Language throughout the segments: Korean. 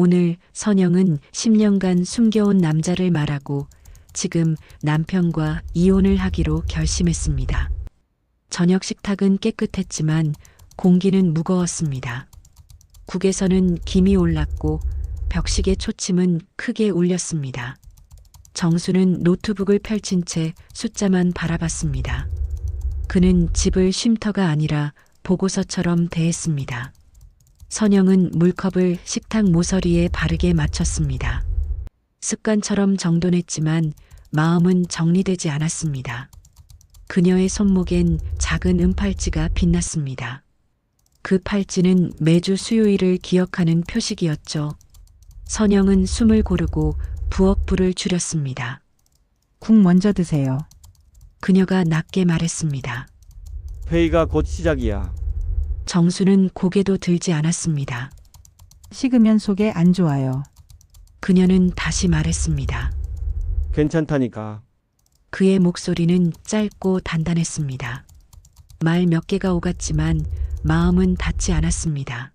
오늘 선영은 10년간 숨겨온 남자를 말하고 지금 남편과 이혼을 하기로 결심했습니다. 저녁 식탁은 깨끗했지만 공기는 무거웠습니다. 국에서는 김이 올랐고 벽식의 초침은 크게 울렸습니다. 정수는 노트북을 펼친 채 숫자만 바라봤습니다. 그는 집을 쉼터가 아니라 보고서처럼 대했습니다. 선영은 물컵을 식탁 모서리에 바르게 맞췄습니다. 습관처럼 정돈했지만 마음은 정리되지 않았습니다. 그녀의 손목엔 작은 은팔찌가 빛났습니다. 그 팔찌는 매주 수요일을 기억하는 표식이었죠. 선영은 숨을 고르고 부엌 불을 줄였습니다. 국 먼저 드세요. 그녀가 낮게 말했습니다. 회의가 곧 시작이야. 정수는 고개도 들지 않았습니다. 식으면 속에 안 좋아요. 그녀는 다시 말했습니다. 괜찮다니까. 그의 목소리는 짧고 단단했습니다. 말 몇 개가 오갔지만 마음은 닿지 않았습니다.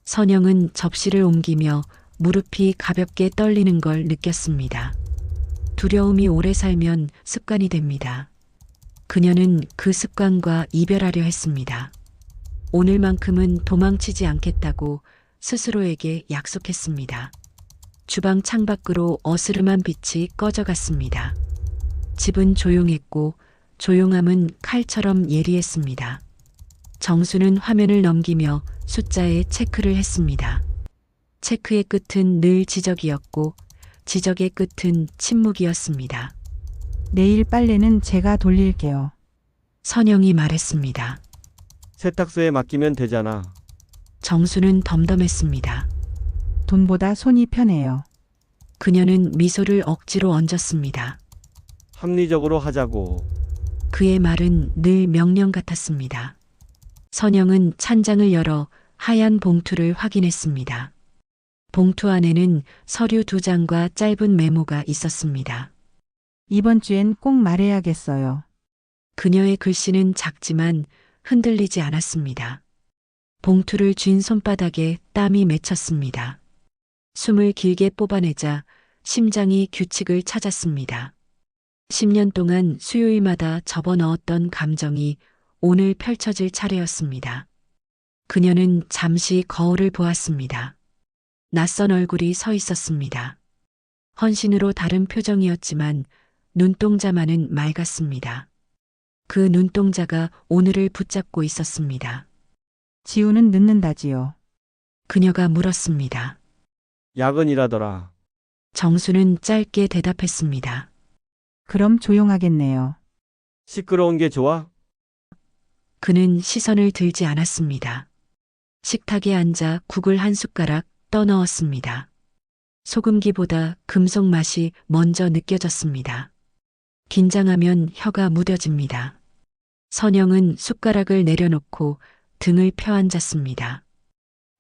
선영은 접시를 옮기며 무릎이 가볍게 떨리는 걸 느꼈습니다. 두려움이 오래 살면 습관이 됩니다. 그녀는 그 습관과 이별하려 했습니다. 오늘만큼은 도망치지 않겠다고 스스로에게 약속했습니다. 주방 창밖으로 어스름한 빛이 꺼져갔습니다. 집은 조용했고 조용함은 칼처럼 예리했습니다. 정수는 화면을 넘기며 숫자에 체크를 했습니다. 체크의 끝은 늘 지적이었고 지적의 끝은 침묵이었습니다. 내일 빨래는 제가 돌릴게요. 선영이 말했습니다. 세탁소에 맡기면 되잖아. 정수는 덤덤했습니다. 돈보다 손이 편해요. 그녀는 미소를 억지로 얹었습니다. 합리적으로 하자고. 그의 말은 늘 명령 같았습니다. 선영은 찬장을 열어 하얀 봉투를 확인했습니다. 봉투 안에는 서류 2장과 짧은 메모가 있었습니다. 이번 주엔 꼭 말해야겠어요. 그녀의 글씨는 작지만 흔들리지 않았습니다. 봉투를 쥔 손바닥에 땀이 맺혔습니다. 숨을 길게 뽑아내자 심장이 규칙을 찾았습니다. 10년 동안 수요일마다 접어넣었던 감정이 오늘 펼쳐질 차례였습니다. 그녀는 잠시 거울을 보았습니다. 낯선 얼굴이 서 있었습니다. 헌신으로 다른 표정이었지만 눈동자만은 맑았습니다. 그 눈동자가 오늘을 붙잡고 있었습니다. 지우는 늦는다지요. 그녀가 물었습니다. 야근이라더라. 정수는 짧게 대답했습니다. 그럼 조용하겠네요. 시끄러운 게 좋아? 그는 시선을 들지 않았습니다. 식탁에 앉아 국을 한 숟가락 떠넣었습니다. 소금기보다 금속 맛이 먼저 느껴졌습니다. 긴장하면 혀가 무뎌집니다. 선영은 숟가락을 내려놓고 등을 펴앉았습니다.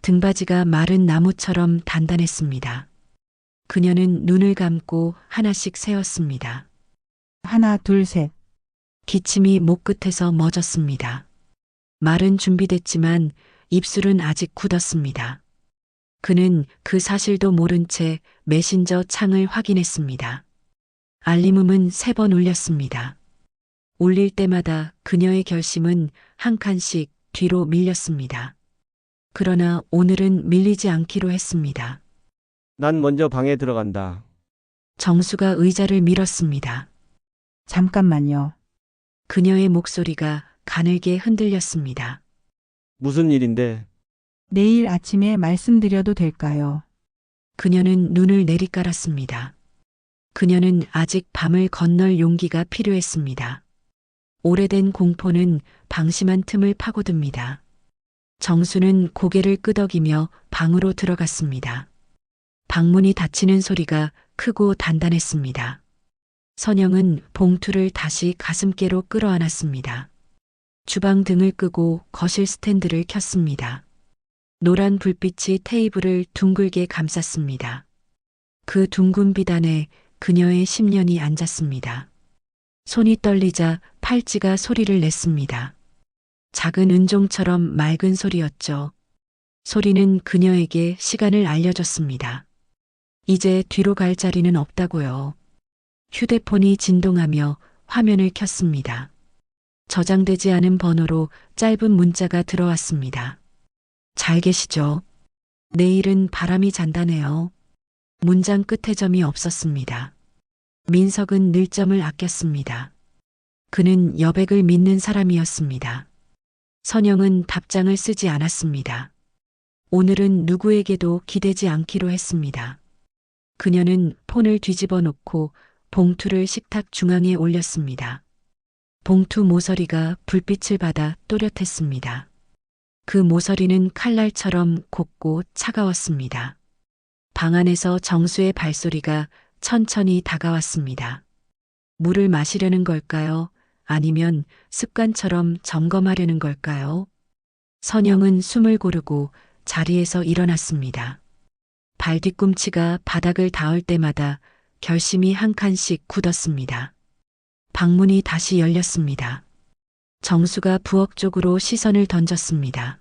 등받이가 마른 나무처럼 단단했습니다. 그녀는 눈을 감고 하나씩 세었습니다. 하나, 둘, 셋. 기침이 목 끝에서 멎었습니다. 말은 준비됐지만 입술은 아직 굳었습니다. 그는 그 사실도 모른 채 메신저 창을 확인했습니다. 알림음은 3번 울렸습니다. 울릴 때마다 그녀의 결심은 한 칸씩 뒤로 밀렸습니다. 그러나 오늘은 밀리지 않기로 했습니다. 난 먼저 방에 들어간다. 정수가 의자를 밀었습니다. 잠깐만요. 그녀의 목소리가 가늘게 흔들렸습니다. 무슨 일인데? 내일 아침에 말씀드려도 될까요? 그녀는 눈을 내리깔았습니다. 그녀는 아직 밤을 건널 용기가 필요했습니다. 오래된 공포는 방심한 틈을 파고듭니다. 정수는 고개를 끄덕이며 방으로 들어갔습니다. 방문이 닫히는 소리가 크고 단단했습니다. 선영은 봉투를 다시 가슴께로 끌어안았습니다. 주방 등을 끄고 거실 스탠드를 켰습니다. 노란 불빛이 테이블을 둥글게 감쌌습니다. 그 둥근 비단에 그녀의 10년이 앉았습니다. 손이 떨리자 팔찌가 소리를 냈습니다. 작은 은종처럼 맑은 소리였죠. 소리는 그녀에게 시간을 알려줬습니다. 이제 뒤로 갈 자리는 없다고요. 휴대폰이 진동하며 화면을 켰습니다. 저장되지 않은 번호로 짧은 문자가 들어왔습니다. 잘 계시죠? 내일은 바람이 잔다네요. 문장 끝에 점이 없었습니다. 민석은 늘점을 아꼈습니다. 그는 여백을 믿는 사람이었습니다. 선영은 답장을 쓰지 않았습니다. 오늘은 누구에게도 기대지 않기로 했습니다. 그녀는 폰을 뒤집어 놓고 봉투를 식탁 중앙에 올렸습니다. 봉투 모서리가 불빛을 받아 또렷했습니다. 그 모서리는 칼날처럼 곱고 차가웠습니다. 방 안에서 정수의 발소리가 천천히 다가왔습니다. 물을 마시려는 걸까요? 아니면 습관처럼 점검하려는 걸까요? 선영은 숨을 고르고 자리에서 일어났습니다. 발 뒤꿈치가 바닥을 닿을 때마다 결심이 한 칸씩 굳었습니다. 방문이 다시 열렸습니다. 정수가 부엌 쪽으로 시선을 던졌습니다.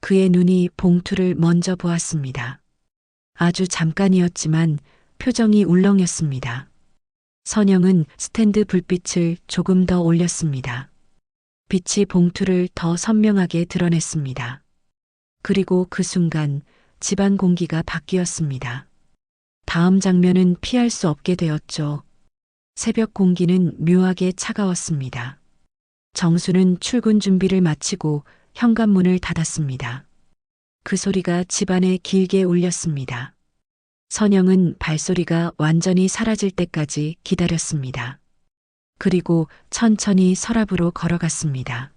그의 눈이 봉투를 먼저 보았습니다. 아주 잠깐이었지만 표정이 울렁였습니다. 선영은 스탠드 불빛을 조금 더 올렸습니다. 빛이 봉투를 더 선명하게 드러냈습니다. 그리고 그 순간 집안 공기가 바뀌었습니다. 다음 장면은 피할 수 없게 되었죠. 새벽 공기는 묘하게 차가웠습니다. 정수는 출근 준비를 마치고 현관문을 닫았습니다. 그 소리가 집안에 길게 울렸습니다. 선영은 발소리가 완전히 사라질 때까지 기다렸습니다. 그리고 천천히 서랍으로 걸어갔습니다.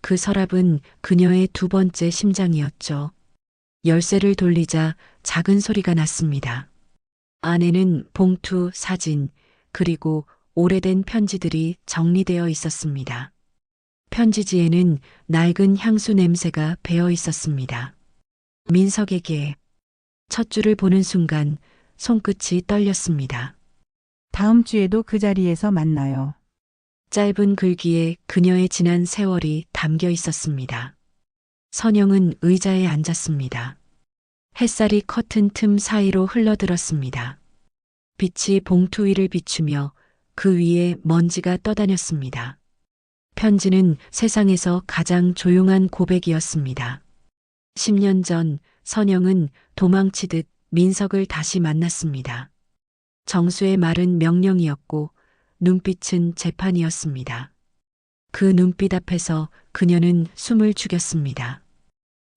그 서랍은 그녀의 두 번째 심장이었죠. 열쇠를 돌리자 작은 소리가 났습니다. 안에는 봉투, 사진, 그리고 오래된 편지들이 정리되어 있었습니다. 편지지에는 낡은 향수 냄새가 배어 있었습니다. 민석에게. 첫 줄을 보는 순간 손끝이 떨렸습니다. 다음 주에도 그 자리에서 만나요. 짧은 글귀에 그녀의 지난 세월이 담겨 있었습니다. 선영은 의자에 앉았습니다. 햇살이 커튼 틈 사이로 흘러들었습니다. 빛이 봉투 위를 비추며 그 위에 먼지가 떠다녔습니다. 편지는 세상에서 가장 조용한 고백이었습니다. 10년 전 선영은 도망치듯 민석을 다시 만났습니다. 정수의 말은 명령이었고 눈빛은 재판이었습니다. 그 눈빛 앞에서 그녀는 숨을 죽였습니다.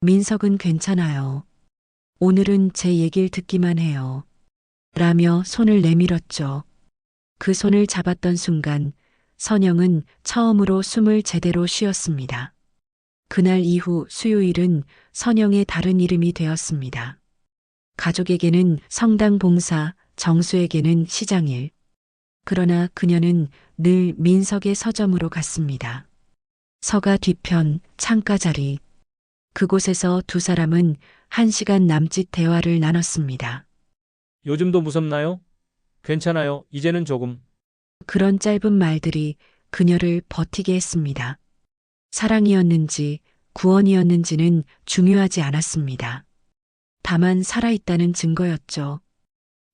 민석은 괜찮아요. 오늘은 제 얘기를 듣기만 해요. 라며 손을 내밀었죠. 그 손을 잡았던 순간 선영은 처음으로 숨을 제대로 쉬었습니다. 그날 이후 수요일은 선영의 다른 이름이 되었습니다. 가족에게는 성당 봉사, 정수에게는 시장일. 그러나 그녀는 늘 민석의 서점으로 갔습니다. 서가 뒤편, 창가 자리. 그곳에서 두 사람은 1시간 남짓 대화를 나눴습니다. 요즘도 무섭나요? 괜찮아요. 이제는 조금. 그런 짧은 말들이 그녀를 버티게 했습니다. 사랑이었는지 구원이었는지는 중요하지 않았습니다. 다만 살아있다는 증거였죠.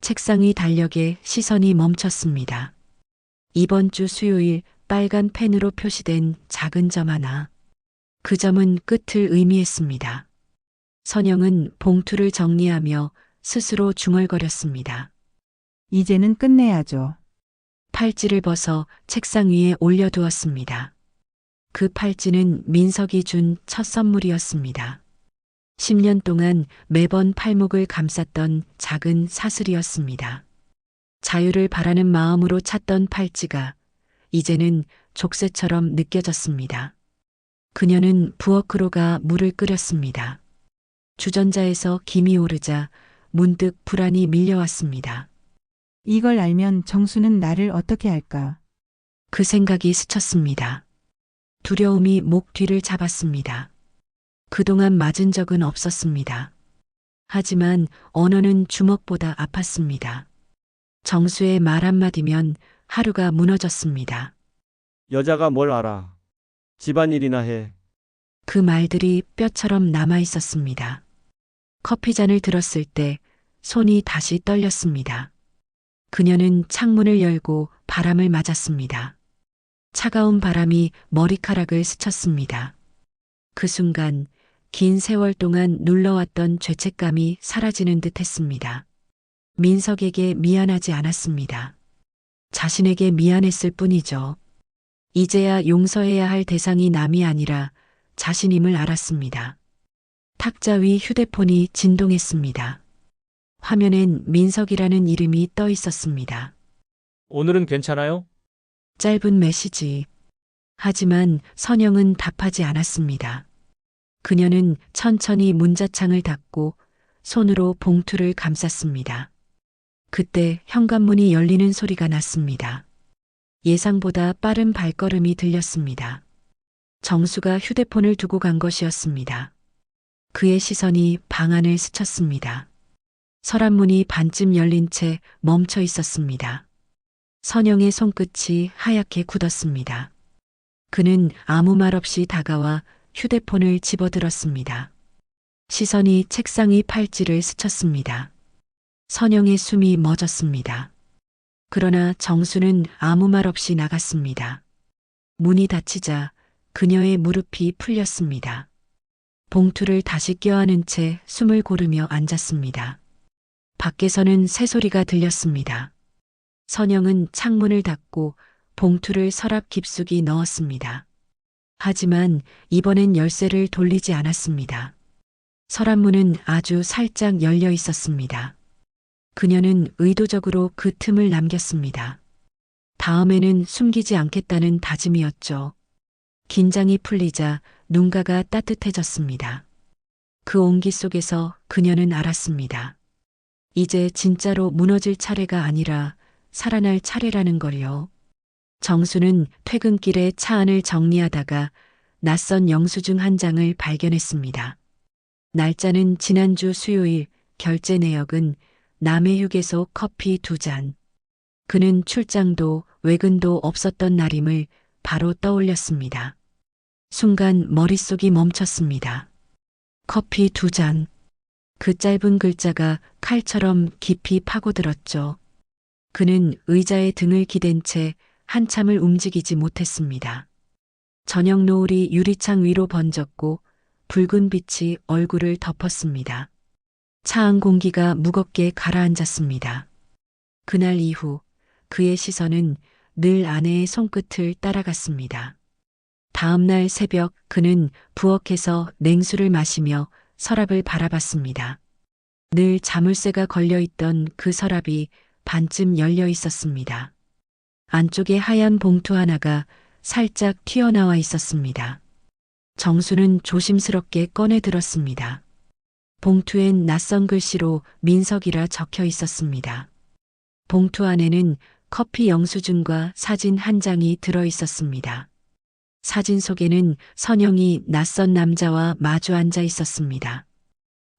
책상 위 달력에 시선이 멈췄습니다. 이번 주 수요일 빨간 펜으로 표시된 작은 점 하나. 그 점은 끝을 의미했습니다. 선영은 봉투를 정리하며 스스로 중얼거렸습니다. 이제는 끝내야죠. 팔찌를 벗어 책상 위에 올려두었습니다. 그 팔찌는 민석이 준 첫 선물이었습니다. 10년 동안 매번 팔목을 감쌌던 작은 사슬이었습니다. 자유를 바라는 마음으로 찾던 팔찌가 이제는 족쇄처럼 느껴졌습니다. 그녀는 부엌으로 가 물을 끓였습니다. 주전자에서 김이 오르자 문득 불안이 밀려왔습니다. 이걸 알면 정수는 나를 어떻게 할까? 그 생각이 스쳤습니다. 두려움이 목 뒤를 잡았습니다. 그동안 맞은 적은 없었습니다. 하지만 언어는 주먹보다 아팠습니다. 정수의 말 한마디면 하루가 무너졌습니다. 여자가 뭘 알아. 집안일이나 해. 그 말들이 뼈처럼 남아 있었습니다. 커피잔을 들었을 때 손이 다시 떨렸습니다. 그녀는 창문을 열고 바람을 맞았습니다. 차가운 바람이 머리카락을 스쳤습니다. 그 순간 긴 세월 동안 눌러왔던 죄책감이 사라지는 듯 했습니다. 민석에게 미안하지 않았습니다. 자신에게 미안했을 뿐이죠. 이제야 용서해야 할 대상이 남이 아니라 자신임을 알았습니다. 탁자 위 휴대폰이 진동했습니다. 화면엔 민석이라는 이름이 떠 있었습니다. 오늘은 괜찮아요? 짧은 메시지. 하지만 선영은 답하지 않았습니다. 그녀는 천천히 문자창을 닫고 손으로 봉투를 감쌌습니다. 그때 현관문이 열리는 소리가 났습니다. 예상보다 빠른 발걸음이 들렸습니다. 정수가 휴대폰을 두고 간 것이었습니다. 그의 시선이 방 안을 스쳤습니다. 서랍문이 반쯤 열린 채 멈춰 있었습니다. 선영의 손끝이 하얗게 굳었습니다. 그는 아무 말 없이 다가와 휴대폰을 집어들었습니다. 시선이 책상 위 팔찌를 스쳤습니다. 선영의 숨이 멎었습니다. 그러나 정수는 아무 말 없이 나갔습니다. 문이 닫히자 그녀의 무릎이 풀렸습니다. 봉투를 다시 껴안은 채 숨을 고르며 앉았습니다. 밖에서는 새소리가 들렸습니다. 선영은 창문을 닫고 봉투를 서랍 깊숙이 넣었습니다. 하지만 이번엔 열쇠를 돌리지 않았습니다. 서랍문은 아주 살짝 열려 있었습니다. 그녀는 의도적으로 그 틈을 남겼습니다. 다음에는 숨기지 않겠다는 다짐이었죠. 긴장이 풀리자 눈가가 따뜻해졌습니다. 그 온기 속에서 그녀는 알았습니다. 이제 진짜로 무너질 차례가 아니라 살아날 차례라는 걸요. 정수는 퇴근길에 차 안을 정리하다가 낯선 영수증 한 장을 발견했습니다. 날짜는 지난주 수요일, 결제 내역은 남해 휴게소 커피 2잔. 그는 출장도 외근도 없었던 날임을 바로 떠올렸습니다. 순간 머릿속이 멈췄습니다. 커피 2잔. 그 짧은 글자가 칼처럼 깊이 파고들었죠. 그는 의자에 등을 기댄 채 한참을 움직이지 못했습니다. 저녁 노을이 유리창 위로 번졌고 붉은 빛이 얼굴을 덮었습니다. 차 안 공기가 무겁게 가라앉았습니다. 그날 이후 그의 시선은 늘 아내의 손끝을 따라갔습니다. 다음 날 새벽 그는 부엌에서 냉수를 마시며 서랍을 바라봤습니다. 늘 자물쇠가 걸려있던 그 서랍이 반쯤 열려 있었습니다. 안쪽에 하얀 봉투 하나가 살짝 튀어나와 있었습니다. 정수는 조심스럽게 꺼내 들었습니다. 봉투엔 낯선 글씨로 민석이라 적혀 있었습니다. 봉투 안에는 커피 영수증과 사진 한 장이 들어 있었습니다. 사진 속에는 선영이 낯선 남자와 마주 앉아 있었습니다.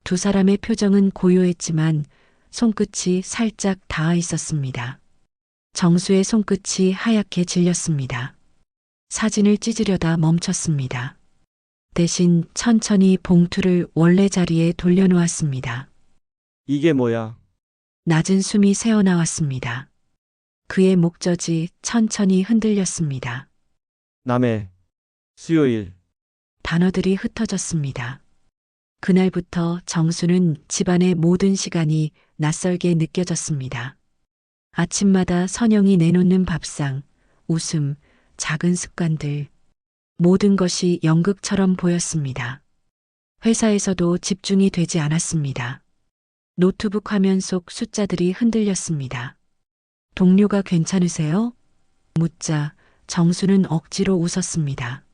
두 사람의 표정은 고요했지만 손끝이 살짝 닿아 있었습니다. 정수의 손끝이 하얗게 질렸습니다. 사진을 찢으려다 멈췄습니다. 대신 천천히 봉투를 원래 자리에 돌려놓았습니다. 이게 뭐야? 낮은 숨이 새어나왔습니다. 그의 목젖이 천천히 흔들렸습니다. 남해. 수요일. 단어들이 흩어졌습니다. 그날부터 정수는 집안의 모든 시간이 낯설게 느껴졌습니다. 아침마다 선영이 내놓는 밥상, 웃음, 작은 습관들, 모든 것이 연극처럼 보였습니다. 회사에서도 집중이 되지 않았습니다. 노트북 화면 속 숫자들이 흔들렸습니다. 동료가 괜찮으세요? 묻자 정수는 억지로 웃었습니다.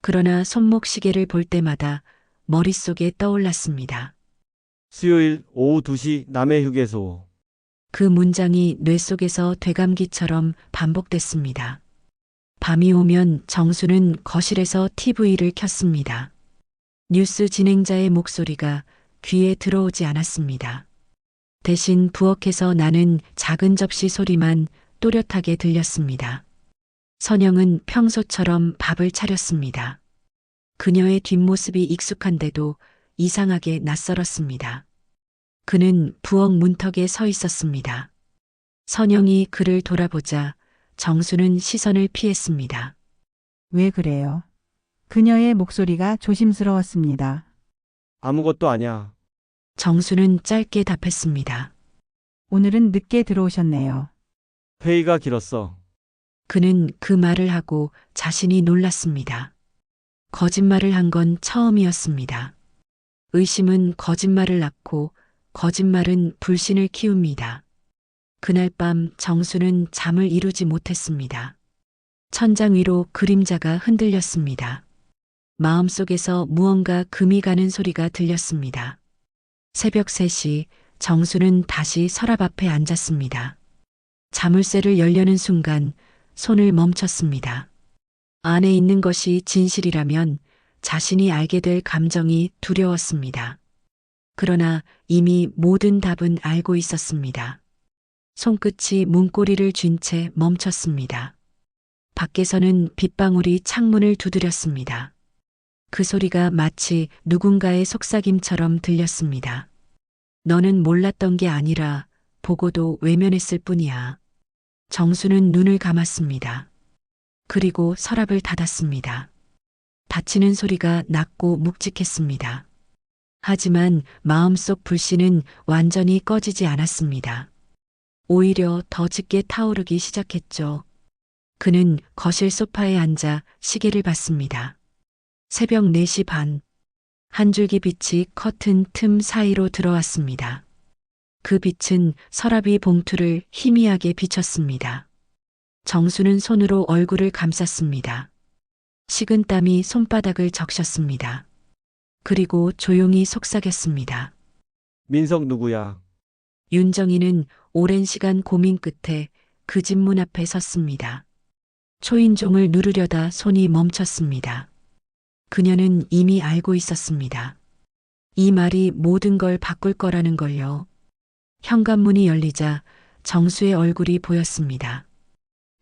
그러나 손목 시계를 볼 때마다 머릿속에 떠올랐습니다. 수요일 오후 2시 남해 휴게소. 그 문장이 뇌 속에서 되감기처럼 반복됐습니다. 밤이 오면 정수는 거실에서 TV를 켰습니다. 뉴스 진행자의 목소리가 귀에 들어오지 않았습니다. 대신 부엌에서 나는 작은 접시 소리만 또렷하게 들렸습니다. 선영은 평소처럼 밥을 차렸습니다. 그녀의 뒷모습이 익숙한데도 이상하게 낯설었습니다. 그는 부엌 문턱에 서 있었습니다. 선영이 그를 돌아보자 정수는 시선을 피했습니다. 왜 그래요? 그녀의 목소리가 조심스러웠습니다. 아무것도 아냐. 정수는 짧게 답했습니다. 오늘은 늦게 들어오셨네요. 회의가 길었어. 그는 그 말을 하고 자신이 놀랐습니다. 거짓말을 한 건 처음이었습니다. 의심은 거짓말을 낳고 거짓말은 불신을 키웁니다. 그날 밤 정수는 잠을 이루지 못했습니다. 천장 위로 그림자가 흔들렸습니다. 마음속에서 무언가 금이 가는 소리가 들렸습니다. 새벽 3시 정수는 다시 서랍 앞에 앉았습니다. 자물쇠를 열려는 순간 손을 멈췄습니다. 안에 있는 것이 진실이라면 자신이 알게 될 감정이 두려웠습니다. 그러나 이미 모든 답은 알고 있었습니다. 손끝이 문고리를 쥔 채 멈췄습니다. 밖에서는 빗방울이 창문을 두드렸습니다. 그 소리가 마치 누군가의 속삭임처럼 들렸습니다. 너는 몰랐던 게 아니라 보고도 외면했을 뿐이야. 정수는 눈을 감았습니다. 그리고 서랍을 닫았습니다. 닫히는 소리가 낮고 묵직했습니다. 하지만 마음속 불씨는 완전히 꺼지지 않았습니다. 오히려 더 짙게 타오르기 시작했죠. 그는 거실 소파에 앉아 시계를 봤습니다. 새벽 4시 반. 한 줄기 빛이 커튼 틈 사이로 들어왔습니다. 그 빛은 서랍 위 봉투를 희미하게 비쳤습니다. 정수는 손으로 얼굴을 감쌌습니다. 식은 땀이 손바닥을 적셨습니다. 그리고 조용히 속삭였습니다. 민석 누구야? 윤정이는 오랜 시간 고민 끝에 그 집 문 앞에 섰습니다. 초인종을 누르려다 손이 멈췄습니다. 그녀는 이미 알고 있었습니다. 이 말이 모든 걸 바꿀 거라는 걸요. 현관문이 열리자 정수의 얼굴이 보였습니다.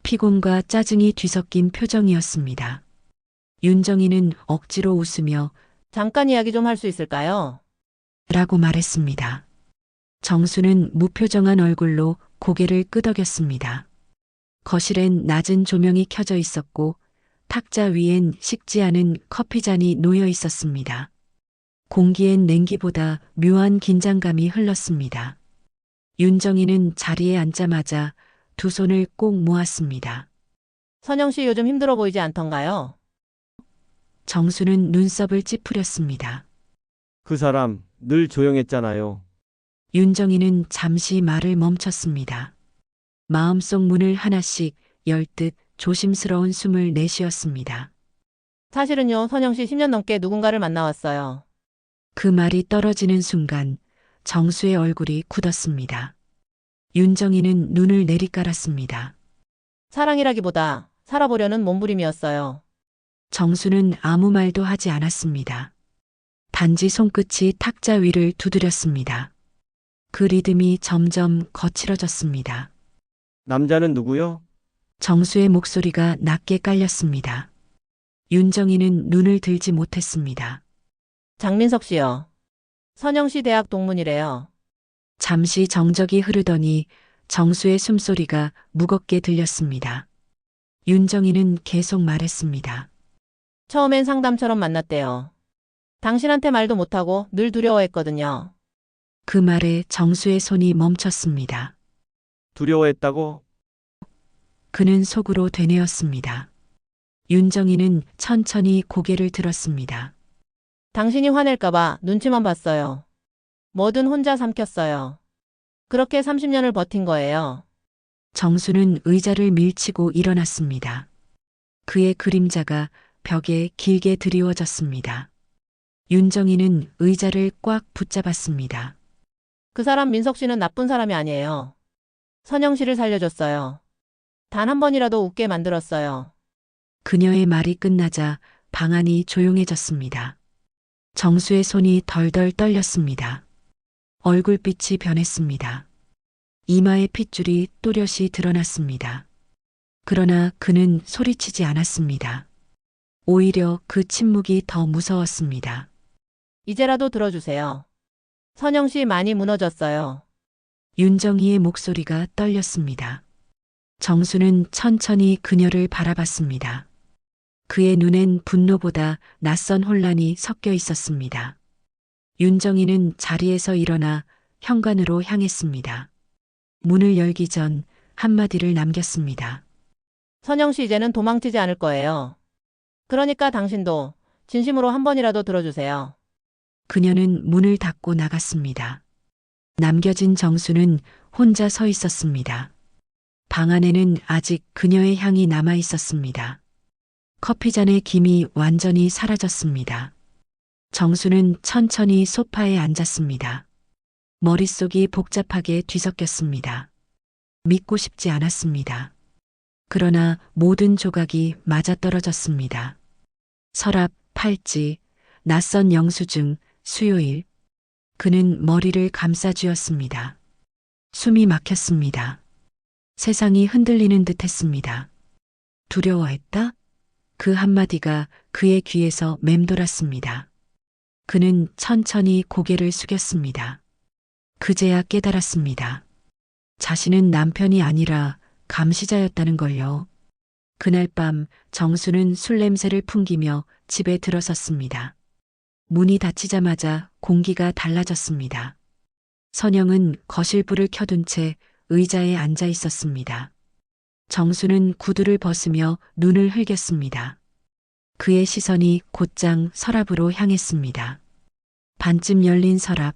피곤과 짜증이 뒤섞인 표정이었습니다. 윤정이는 억지로 웃으며 잠깐 이야기 좀 할 수 있을까요? 라고 말했습니다. 정수는 무표정한 얼굴로 고개를 끄덕였습니다. 거실엔 낮은 조명이 켜져 있었고 탁자 위엔 식지 않은 커피잔이 놓여 있었습니다. 공기엔 냉기보다 묘한 긴장감이 흘렀습니다. 윤정이는 자리에 앉자마자 두 손을 꼭 모았습니다. 선영 씨 요즘 힘들어 보이지 않던가요? 정수는 눈썹을 찌푸렸습니다. 그 사람 늘 조용했잖아요. 윤정이는 잠시 말을 멈췄습니다. 마음속 문을 하나씩 열 듯 조심스러운 숨을 내쉬었습니다. 사실은요, 선영 씨 10년 넘게 누군가를 만나왔어요. 그 말이 떨어지는 순간 정수의 얼굴이 굳었습니다. 윤정이는 눈을 내리깔았습니다. 사랑이라기보다 살아보려는 몸부림이었어요. 정수는 아무 말도 하지 않았습니다. 단지 손끝이 탁자 위를 두드렸습니다. 그 리듬이 점점 거칠어졌습니다. 남자는 누구요? 정수의 목소리가 낮게 깔렸습니다. 윤정이는 눈을 들지 못했습니다. 장민석 씨요. 선영 씨 대학 동문이래요. 잠시 정적이 흐르더니 정수의 숨소리가 무겁게 들렸습니다. 윤정이는 계속 말했습니다. 처음엔 상담처럼 만났대요. 당신한테 말도 못하고 늘 두려워했거든요. 그 말에 정수의 손이 멈췄습니다. 두려워했다고? 그는 속으로 되뇌었습니다. 윤정이는 천천히 고개를 들었습니다. 당신이 화낼까봐 눈치만 봤어요. 뭐든 혼자 삼켰어요. 그렇게 30년을 버틴 거예요. 정수는 의자를 밀치고 일어났습니다. 그의 그림자가 벽에 길게 드리워졌습니다. 윤정이는 의자를 꽉 붙잡았습니다. 그 사람 민석 씨는 나쁜 사람이 아니에요. 선영 씨를 살려줬어요. 단 한 번이라도 웃게 만들었어요. 그녀의 말이 끝나자 방안이 조용해졌습니다. 정수의 손이 덜덜 떨렸습니다. 얼굴빛이 변했습니다. 이마의 핏줄이 또렷이 드러났습니다. 그러나 그는 소리치지 않았습니다. 오히려 그 침묵이 더 무서웠습니다. 이제라도 들어주세요. 선영 씨 많이 무너졌어요. 윤정희의 목소리가 떨렸습니다. 정수는 천천히 그녀를 바라봤습니다. 그의 눈엔 분노보다 낯선 혼란이 섞여 있었습니다. 윤정희는 자리에서 일어나 현관으로 향했습니다. 문을 열기 전 한마디를 남겼습니다. 선영 씨 이제는 도망치지 않을 거예요. 그러니까 당신도 진심으로 한 번이라도 들어주세요. 그녀는 문을 닫고 나갔습니다. 남겨진 정수는 혼자 서 있었습니다. 방 안에는 아직 그녀의 향이 남아 있었습니다. 커피잔의 김이 완전히 사라졌습니다. 정수는 천천히 소파에 앉았습니다. 머릿속이 복잡하게 뒤섞였습니다. 믿고 싶지 않았습니다. 그러나 모든 조각이 맞아떨어졌습니다. 서랍, 팔찌, 낯선 영수증, 수요일. 그는 머리를 감싸쥐었습니다. 숨이 막혔습니다. 세상이 흔들리는 듯 했습니다. 두려워했다? 그 한마디가 그의 귀에서 맴돌았습니다. 그는 천천히 고개를 숙였습니다. 그제야 깨달았습니다. 자신은 남편이 아니라 감시자였다는 걸요. 그날 밤 정수는 술 냄새를 풍기며 집에 들어섰습니다. 문이 닫히자마자 공기가 달라졌습니다. 선영은 거실 불을 켜둔 채 의자에 앉아 있었습니다. 정수는 구두를 벗으며 눈을 흘겼습니다. 그의 시선이 곧장 서랍으로 향했습니다. 반쯤 열린 서랍,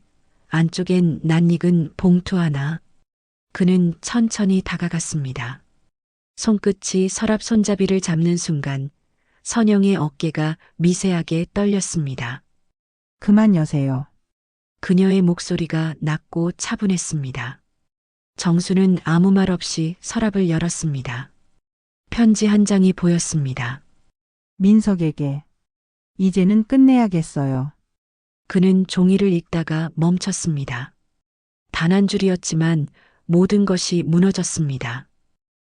안쪽엔 낯익은 봉투 하나. 그는 천천히 다가갔습니다. 손끝이 서랍 손잡이를 잡는 순간 선영의 어깨가 미세하게 떨렸습니다. 그만 여세요. 그녀의 목소리가 낮고 차분했습니다. 정수는 아무 말 없이 서랍을 열었습니다. 편지 한 장이 보였습니다. 민석에게. 이제는 끝내야겠어요. 그는 종이를 읽다가 멈췄습니다. 단 한 줄이었지만 모든 것이 무너졌습니다.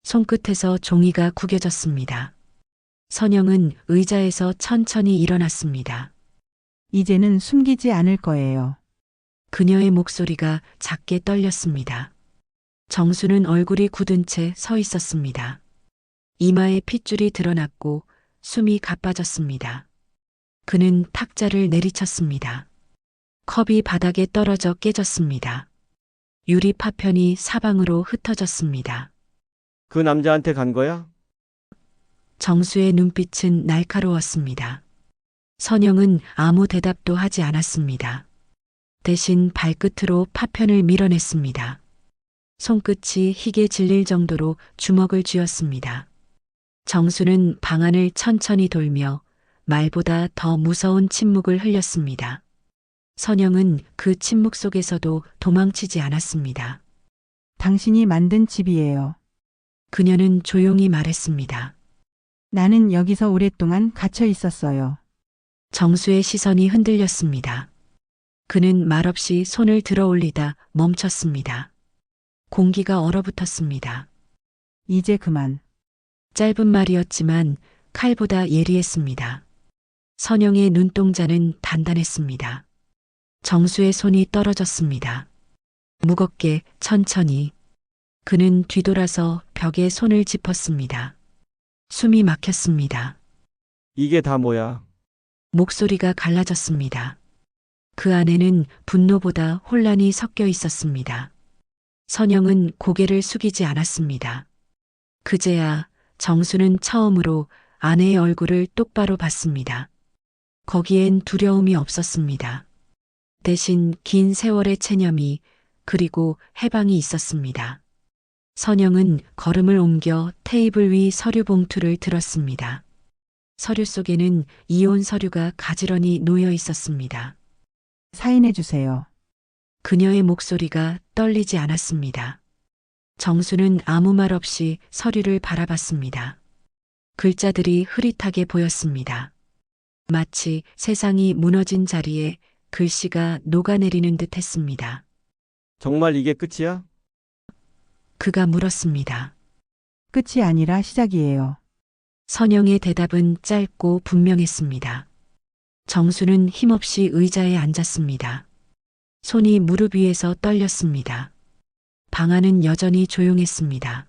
손끝에서 종이가 구겨졌습니다. 선영은 의자에서 천천히 일어났습니다. 이제는 숨기지 않을 거예요. 그녀의 목소리가 작게 떨렸습니다. 정수는 얼굴이 굳은 채 서 있었습니다. 이마에 핏줄이 드러났고 숨이 가빠졌습니다. 그는 탁자를 내리쳤습니다. 컵이 바닥에 떨어져 깨졌습니다. 유리 파편이 사방으로 흩어졌습니다. 그 남자한테 간 거야? 정수의 눈빛은 날카로웠습니다. 선영은 아무 대답도 하지 않았습니다. 대신 발끝으로 파편을 밀어냈습니다. 손끝이 희게 질릴 정도로 주먹을 쥐었습니다. 정수는 방안을 천천히 돌며 말보다 더 무서운 침묵을 흘렸습니다. 선영은 그 침묵 속에서도 도망치지 않았습니다. 당신이 만든 집이에요. 그녀는 조용히 말했습니다. 나는 여기서 오랫동안 갇혀 있었어요. 정수의 시선이 흔들렸습니다. 그는 말없이 손을 들어 올리다 멈췄습니다. 공기가 얼어붙었습니다. 이제 그만. 짧은 말이었지만 칼보다 예리했습니다. 선영의 눈동자는 단단했습니다. 정수의 손이 떨어졌습니다. 무겁게 천천히. 그는 뒤돌아서 벽에 손을 짚었습니다. 숨이 막혔습니다. 이게 다 뭐야? 목소리가 갈라졌습니다. 그 안에는 분노보다 혼란이 섞여 있었습니다. 선영은 고개를 숙이지 않았습니다. 그제야 정수는 처음으로 아내의 얼굴을 똑바로 봤습니다. 거기엔 두려움이 없었습니다. 대신 긴 세월의 체념이 그리고 해방이 있었습니다. 선영은 걸음을 옮겨 테이블 위 서류 봉투를 들었습니다. 서류 속에는 이혼 서류가 가지런히 놓여 있었습니다. 사인해 주세요. 그녀의 목소리가 떨리지 않았습니다. 정수는 아무 말 없이 서류를 바라봤습니다. 글자들이 흐릿하게 보였습니다. 마치 세상이 무너진 자리에 글씨가 녹아내리는 듯 했습니다. 정말 이게 끝이야? 그가 물었습니다. 끝이 아니라 시작이에요. 선영의 대답은 짧고 분명했습니다. 정수는 힘없이 의자에 앉았습니다. 손이 무릎 위에서 떨렸습니다. 방 안은 여전히 조용했습니다.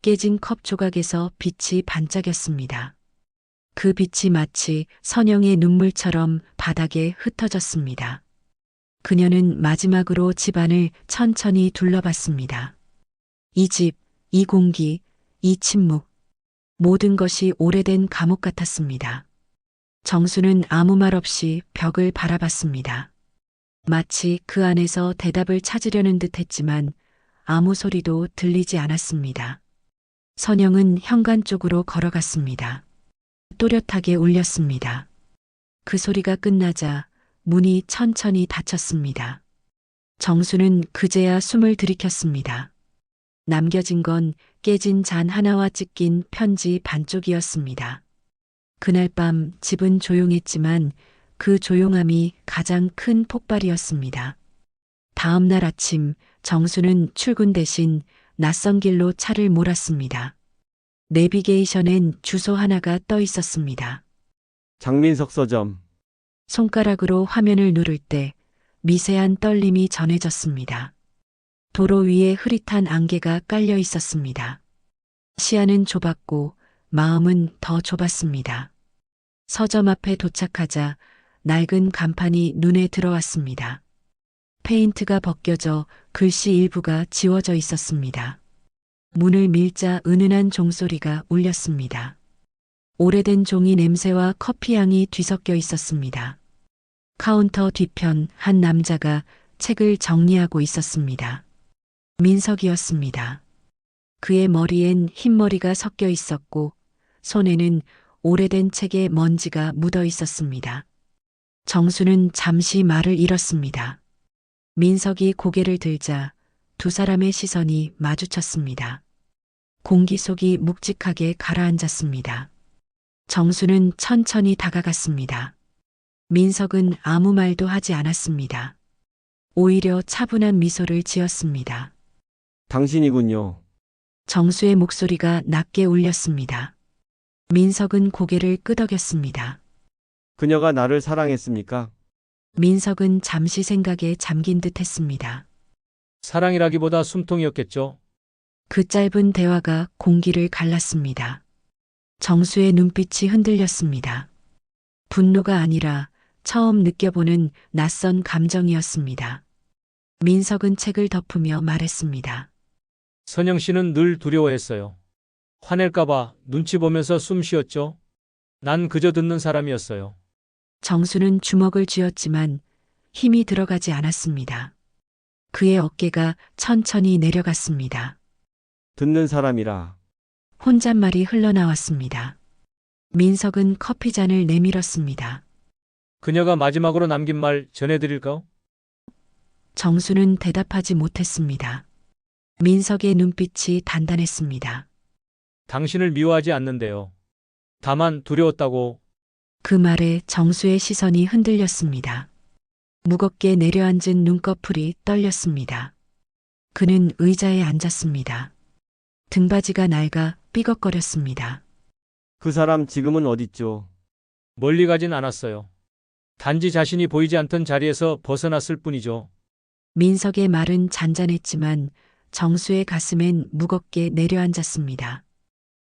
깨진 컵 조각에서 빛이 반짝였습니다. 그 빛이 마치 선영의 눈물처럼 바닥에 흩어졌습니다. 그녀는 마지막으로 집안을 천천히 둘러봤습니다. 이 집, 이 공기, 이 침묵, 모든 것이 오래된 감옥 같았습니다. 정수는 아무 말 없이 벽을 바라봤습니다. 마치 그 안에서 대답을 찾으려는 듯 했지만 아무 소리도 들리지 않았습니다. 선영은 현관 쪽으로 걸어갔습니다. 또렷하게 울렸습니다. 그 소리가 끝나자 문이 천천히 닫혔습니다. 정수는 그제야 숨을 들이켰습니다. 남겨진 건 깨진 잔 하나와 찢긴 편지 반쪽이었습니다. 그날 밤 집은 조용했지만 그 조용함이 가장 큰 폭발이었습니다. 다음 날 아침 정수는 출근 대신 낯선 길로 차를 몰았습니다. 내비게이션엔 주소 하나가 떠 있었습니다. 장민석 서점. 손가락으로 화면을 누를 때 미세한 떨림이 전해졌습니다. 도로 위에 흐릿한 안개가 깔려 있었습니다. 시야는 좁았고 마음은 더 좁았습니다. 서점 앞에 도착하자 낡은 간판이 눈에 들어왔습니다. 페인트가 벗겨져 글씨 일부가 지워져 있었습니다. 문을 밀자 은은한 종소리가 울렸습니다. 오래된 종이 냄새와 커피 향이 뒤섞여 있었습니다. 카운터 뒤편 한 남자가 책을 정리하고 있었습니다. 민석이었습니다. 그의 머리엔 흰머리가 섞여 있었고 손에는 오래된 책에 먼지가 묻어 있었습니다. 정수는 잠시 말을 잃었습니다. 민석이 고개를 들자 두 사람의 시선이 마주쳤습니다. 공기 속이 묵직하게 가라앉았습니다. 정수는 천천히 다가갔습니다. 민석은 아무 말도 하지 않았습니다. 오히려 차분한 미소를 지었습니다. 당신이군요. 정수의 목소리가 낮게 울렸습니다. 민석은 고개를 끄덕였습니다. 그녀가 나를 사랑했습니까? 민석은 잠시 생각에 잠긴 듯 했습니다. 사랑이라기보다 숨통이었겠죠. 그 짧은 대화가 공기를 갈랐습니다. 정수의 눈빛이 흔들렸습니다. 분노가 아니라 처음 느껴보는 낯선 감정이었습니다. 민석은 책을 덮으며 말했습니다. 선영 씨는 늘 두려워했어요. 화낼까봐 눈치 보면서 숨 쉬었죠. 난 그저 듣는 사람이었어요. 정수는 주먹을 쥐었지만 힘이 들어가지 않았습니다. 그의 어깨가 천천히 내려갔습니다. 듣는 사람이라. 혼잣말이 흘러나왔습니다. 민석은 커피잔을 내밀었습니다. 그녀가 마지막으로 남긴 말 전해드릴까? 정수는 대답하지 못했습니다. 민석의 눈빛이 단단했습니다. 당신을 미워하지 않는데요. 다만 두려웠다고. 그 말에 정수의 시선이 흔들렸습니다. 무겁게 내려앉은 눈꺼풀이 떨렸습니다. 그는 의자에 앉았습니다. 등받이가 낡아 삐걱거렸습니다. 그 사람 지금은 어딨죠? 멀리 가진 않았어요. 단지 자신이 보이지 않던 자리에서 벗어났을 뿐이죠. 민석의 말은 잔잔했지만 정수의 가슴엔 무겁게 내려앉았습니다.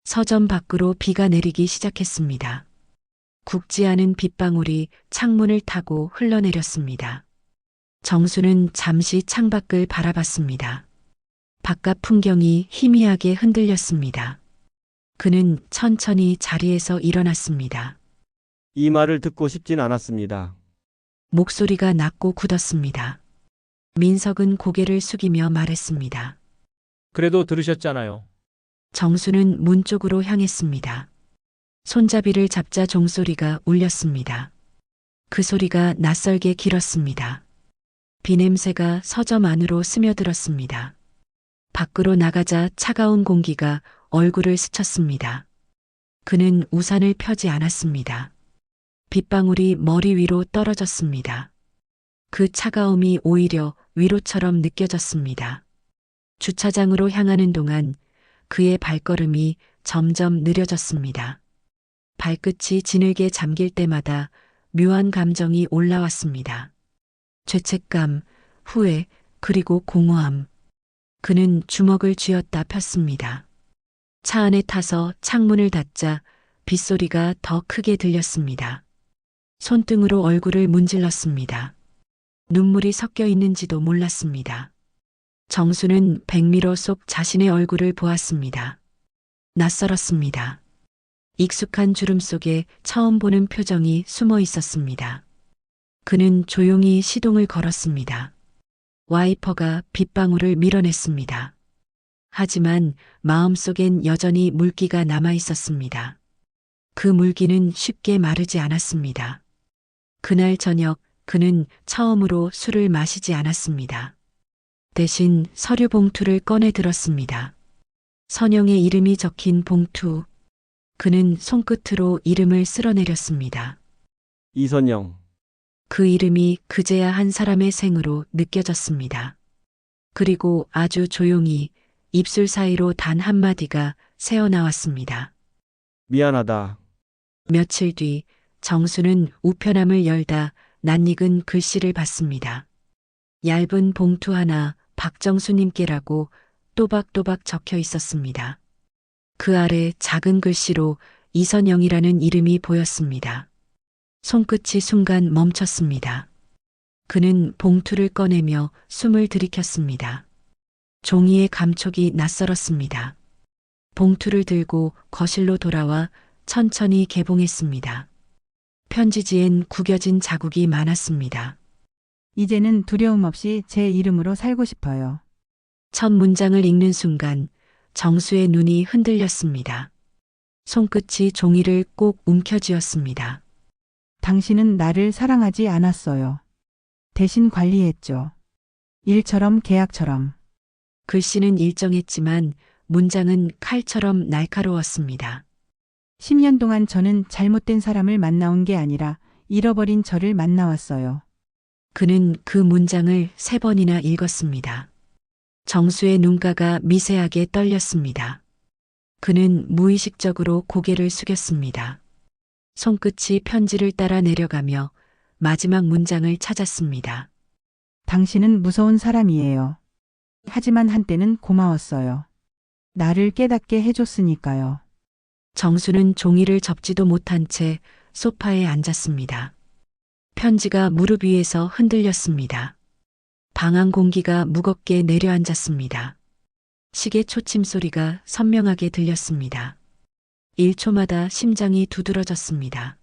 서점 밖으로 비가 내리기 시작했습니다. 굵지 않은 빗방울이 창문을 타고 흘러내렸습니다. 정수는 잠시 창밖을 바라봤습니다. 바깥 풍경이 희미하게 흔들렸습니다. 그는 천천히 자리에서 일어났습니다. 이 말을 듣고 싶진 않았습니다. 목소리가 낮고 굳었습니다. 민석은 고개를 숙이며 말했습니다. 그래도 들으셨잖아요. 정수는 문 쪽으로 향했습니다. 손잡이를 잡자 종소리가 울렸습니다. 그 소리가 낯설게 길었습니다. 비냄새가 서점 안으로 스며들었습니다. 밖으로 나가자 차가운 공기가 얼굴을 스쳤습니다. 그는 우산을 펴지 않았습니다. 빗방울이 머리 위로 떨어졌습니다. 그 차가움이 오히려 위로처럼 느껴졌습니다. 주차장으로 향하는 동안 그의 발걸음이 점점 느려졌습니다. 발끝이 지늘게 잠길 때마다 묘한 감정이 올라왔습니다. 죄책감, 후회, 그리고 공허함. 그는 주먹을 쥐었다 폈습니다. 차 안에 타서 창문을 닫자 빗소리가 더 크게 들렸습니다. 손등으로 얼굴을 문질렀습니다. 눈물이 섞여 있는지도 몰랐습니다. 정수는 백미러 속 자신의 얼굴을 보았습니다. 낯설었습니다. 익숙한 주름 속에 처음 보는 표정이 숨어 있었습니다. 그는 조용히 시동을 걸었습니다. 와이퍼가 빗방울을 밀어냈습니다. 하지만 마음속엔 여전히 물기가 남아 있었습니다. 그 물기는 쉽게 마르지 않았습니다. 그날 저녁 그는 처음으로 술을 마시지 않았습니다. 대신 서류 봉투를 꺼내 들었습니다. 선영의 이름이 적힌 봉투. 그는 손끝으로 이름을 쓸어내렸습니다. 이선영. 그 이름이 그제야 한 사람의 생으로 느껴졌습니다. 그리고 아주 조용히 입술 사이로 단 한마디가 새어나왔습니다. 미안하다. 며칠 뒤 정수는 우편함을 열다 낯익은 글씨를 봤습니다. 얇은 봉투 하나 박정수님께라고 또박또박 적혀 있었습니다. 그 아래 작은 글씨로 이선영이라는 이름이 보였습니다. 손끝이 순간 멈췄습니다. 그는 봉투를 꺼내며 숨을 들이켰습니다. 종이의 감촉이 낯설었습니다. 봉투를 들고 거실로 돌아와 천천히 개봉했습니다. 편지지엔 구겨진 자국이 많았습니다. 이제는 두려움 없이 제 이름으로 살고 싶어요. 첫 문장을 읽는 순간 정수의 눈이 흔들렸습니다. 손끝이 종이를 꼭 움켜쥐었습니다. 당신은 나를 사랑하지 않았어요. 대신 관리했죠. 일처럼 계약처럼. 글씨는 일정했지만 문장은 칼처럼 날카로웠습니다. 10년 동안 저는 잘못된 사람을 만나온 게 아니라 잃어버린 저를 만나왔어요. 그는 그 문장을 3번이나 읽었습니다. 정수의 눈가가 미세하게 떨렸습니다. 그는 무의식적으로 고개를 숙였습니다. 손끝이 편지를 따라 내려가며 마지막 문장을 찾았습니다. 당신은 무서운 사람이에요. 하지만 한때는 고마웠어요. 나를 깨닫게 해줬으니까요. 정수는 종이를 접지도 못한 채 소파에 앉았습니다. 편지가 무릎 위에서 흔들렸습니다. 방안 공기가 무겁게 내려앉았습니다. 시계 초침 소리가 선명하게 들렸습니다. 1초마다 심장이 두드러졌습니다.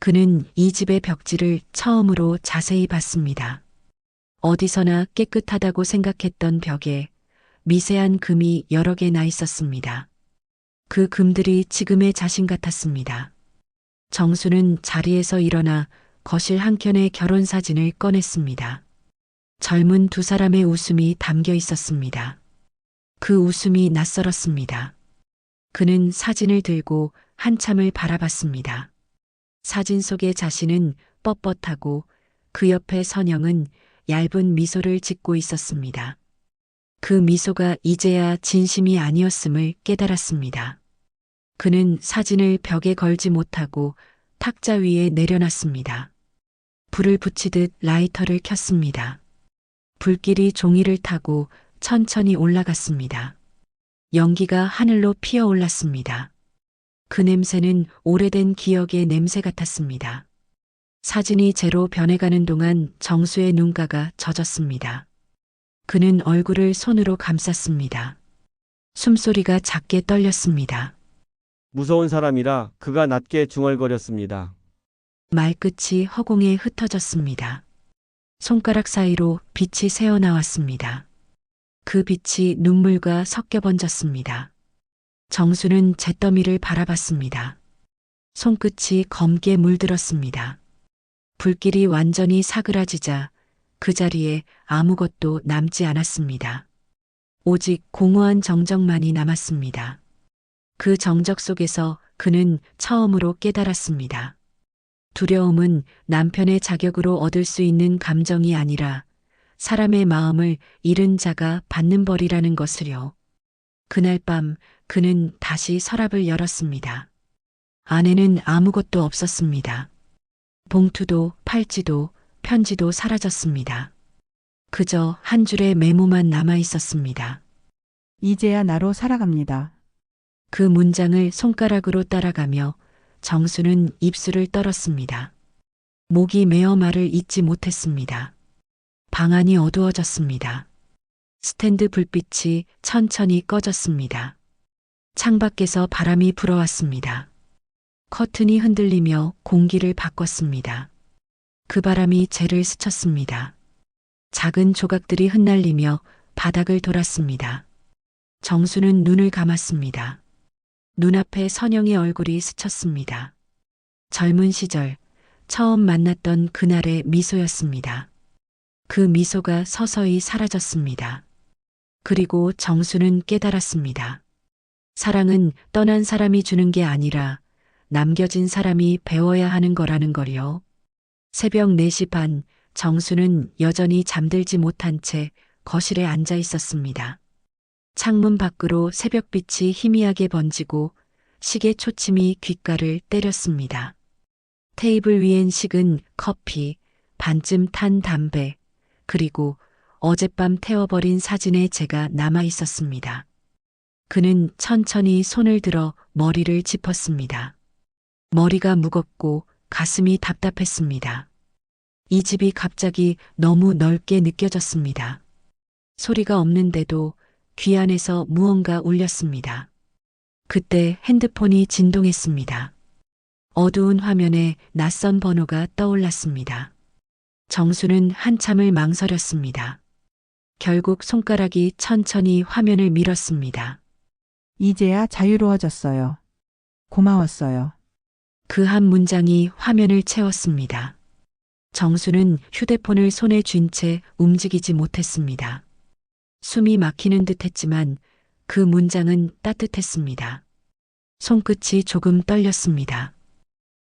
그는 이 집의 벽지를 처음으로 자세히 봤습니다. 어디서나 깨끗하다고 생각했던 벽에 미세한 금이 여러 개 나 있었습니다. 그 금들이 지금의 자신 같았습니다. 정수는 자리에서 일어나 거실 한켠의 결혼 사진을 꺼냈습니다. 젊은 두 사람의 웃음이 담겨 있었습니다. 그 웃음이 낯설었습니다. 그는 사진을 들고 한참을 바라봤습니다. 사진 속의 자신은 뻣뻣하고 그 옆에 선영은 얇은 미소를 짓고 있었습니다. 그 미소가 이제야 진심이 아니었음을 깨달았습니다. 그는 사진을 벽에 걸지 못하고 탁자 위에 내려놨습니다. 불을 붙이듯 라이터를 켰습니다. 불길이 종이를 타고 천천히 올라갔습니다. 연기가 하늘로 피어올랐습니다. 그 냄새는 오래된 기억의 냄새 같았습니다. 사진이 재로 변해가는 동안 정수의 눈가가 젖었습니다. 그는 얼굴을 손으로 감쌌습니다. 숨소리가 작게 떨렸습니다. 무서운 사람이라 그가 낮게 중얼거렸습니다. 말끝이 허공에 흩어졌습니다. 손가락 사이로 빛이 새어나왔습니다. 그 빛이 눈물과 섞여 번졌습니다. 정수는 잿더미를 바라봤습니다. 손끝이 검게 물들었습니다. 불길이 완전히 사그라지자 그 자리에 아무것도 남지 않았습니다. 오직 공허한 정적만이 남았습니다. 그 정적 속에서 그는 처음으로 깨달았습니다. 두려움은 남편의 자격으로 얻을 수 있는 감정이 아니라 사람의 마음을 잃은 자가 받는 벌이라는 것을요. 그날 밤 그는 다시 서랍을 열었습니다. 안에는 아무것도 없었습니다. 봉투도 팔찌도 편지도 사라졌습니다. 그저 한 줄의 메모만 남아 있었습니다. 이제야 나로 살아갑니다. 그 문장을 손가락으로 따라가며 정수는 입술을 떨었습니다. 목이 메어 말을 잇지 못했습니다. 방 안이 어두워졌습니다. 스탠드 불빛이 천천히 꺼졌습니다. 창밖에서 바람이 불어왔습니다. 커튼이 흔들리며 공기를 바꿨습니다. 그 바람이 재를 스쳤습니다. 작은 조각들이 흩날리며 바닥을 돌았습니다. 정수는 눈을 감았습니다. 눈앞에 선영의 얼굴이 스쳤습니다. 젊은 시절 처음 만났던 그날의 미소였습니다. 그 미소가 서서히 사라졌습니다. 그리고 정수는 깨달았습니다. 사랑은 떠난 사람이 주는 게 아니라 남겨진 사람이 배워야 하는 거라는 걸요. 새벽 4시 반, 정수는 여전히 잠들지 못한 채 거실에 앉아 있었습니다. 창문 밖으로 새벽빛이 희미하게 번지고 시계 초침이 귓가를 때렸습니다. 테이블 위엔 식은 커피, 반쯤 탄 담배, 그리고 어젯밤 태워버린 사진의 재가 남아 있었습니다. 그는 천천히 손을 들어 머리를 짚었습니다. 머리가 무겁고 가슴이 답답했습니다. 이 집이 갑자기 너무 넓게 느껴졌습니다. 소리가 없는데도 귀 안에서 무언가 울렸습니다. 그때 핸드폰이 진동했습니다. 어두운 화면에 낯선 번호가 떠올랐습니다. 정수는 한참을 망설였습니다. 결국 손가락이 천천히 화면을 밀었습니다. 이제야 자유로워졌어요. 고마웠어요. 그 한 문장이 화면을 채웠습니다. 정수는 휴대폰을 손에 쥔 채 움직이지 못했습니다. 숨이 막히는 듯 했지만 그 문장은 따뜻했습니다. 손끝이 조금 떨렸습니다.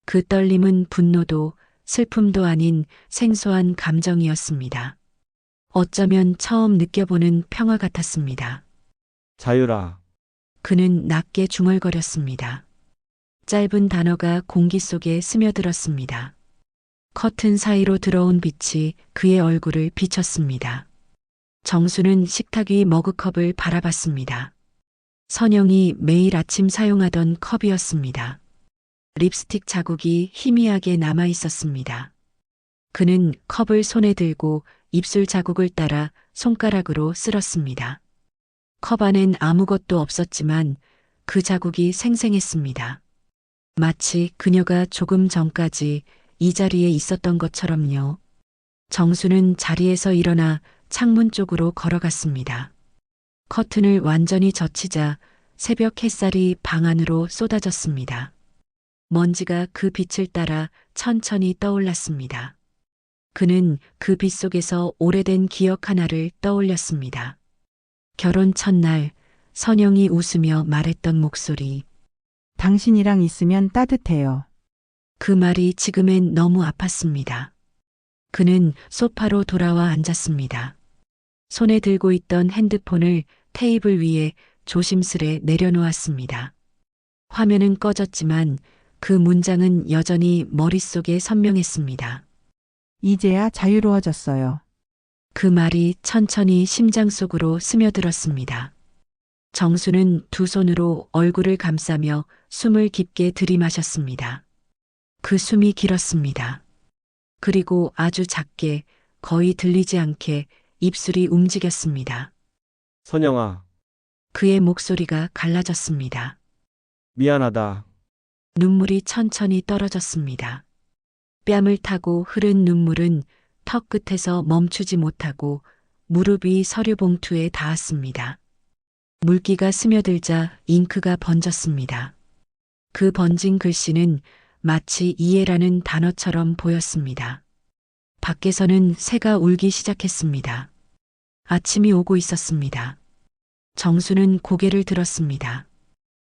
그 떨림은 분노도 슬픔도 아닌 생소한 감정이었습니다. 어쩌면 처음 느껴보는 평화 같았습니다. 자유라. 그는 낮게 중얼거렸습니다. 짧은 단어가 공기 속에 스며들었습니다. 커튼 사이로 들어온 빛이 그의 얼굴을 비쳤습니다. 정수는 식탁 위 머그컵을 바라봤습니다. 선영이 매일 아침 사용하던 컵이었습니다. 립스틱 자국이 희미하게 남아 있었습니다. 그는 컵을 손에 들고 입술 자국을 따라 손가락으로 쓸었습니다. 컵 안엔 아무것도 없었지만 그 자국이 생생했습니다. 마치 그녀가 조금 전까지 이 자리에 있었던 것처럼요. 정수는 자리에서 일어나 창문 쪽으로 걸어갔습니다. 커튼을 완전히 젖히자 새벽 햇살이 방 안으로 쏟아졌습니다. 먼지가 그 빛을 따라 천천히 떠올랐습니다. 그는 그 빛 속에서 오래된 기억 하나를 떠올렸습니다. 결혼 첫날 선영이 웃으며 말했던 목소리. 당신이랑 있으면 따뜻해요. 그 말이 지금엔 너무 아팠습니다. 그는 소파로 돌아와 앉았습니다. 손에 들고 있던 핸드폰을 테이블 위에 조심스레 내려놓았습니다. 화면은 꺼졌지만 그 문장은 여전히 머릿속에 선명했습니다. 이제야 자유로워졌어요. 그 말이 천천히 심장 속으로 스며들었습니다. 정수는 두 손으로 얼굴을 감싸며 숨을 깊게 들이마셨습니다. 그 숨이 길었습니다. 그리고 아주 작게, 거의 들리지 않게 입술이 움직였습니다. 선영아, 그의 목소리가 갈라졌습니다. 미안하다. 눈물이 천천히 떨어졌습니다. 뺨을 타고 흐른 눈물은 턱 끝에서 멈추지 못하고 무릎 위 서류 봉투에 닿았습니다. 물기가 스며들자 잉크가 번졌습니다. 그 번진 글씨는 마치 이해라는 단어처럼 보였습니다. 밖에서는 새가 울기 시작했습니다. 아침이 오고 있었습니다. 정수는 고개를 들었습니다.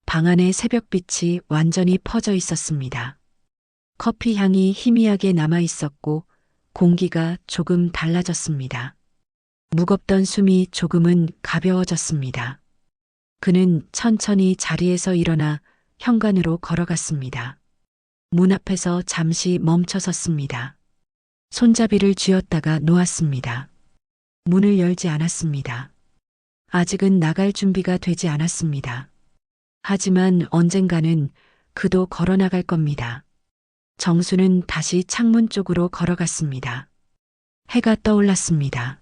방 안에 새벽빛이 완전히 퍼져 있었습니다. 커피 향이 희미하게 남아 있었고 공기가 조금 달라졌습니다. 무겁던 숨이 조금은 가벼워졌습니다. 그는 천천히 자리에서 일어나 현관으로 걸어갔습니다. 문 앞에서 잠시 멈춰 섰습니다. 손잡이를 쥐었다가 놓았습니다. 문을 열지 않았습니다. 아직은 나갈 준비가 되지 않았습니다. 하지만 언젠가는 그도 걸어 나갈 겁니다. 정수는 다시 창문 쪽으로 걸어갔습니다. 해가 떠올랐습니다.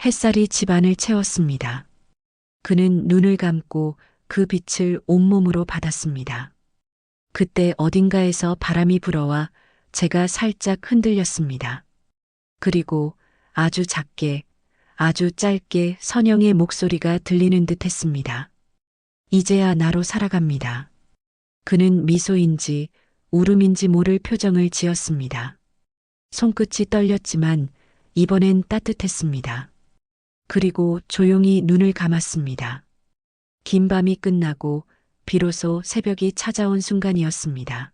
햇살이 집안을 채웠습니다. 그는 눈을 감고 그 빛을 온몸으로 받았습니다. 그때 어딘가에서 바람이 불어와 제가 살짝 흔들렸습니다. 그리고 아주 작게, 아주 짧게 선영의 목소리가 들리는 듯 했습니다. 이제야 나로 살아갑니다. 그는 미소인지 울음인지 모를 표정을 지었습니다. 손끝이 떨렸지만 이번엔 따뜻했습니다. 그리고 조용히 눈을 감았습니다. 긴 밤이 끝나고 비로소 새벽이 찾아온 순간이었습니다.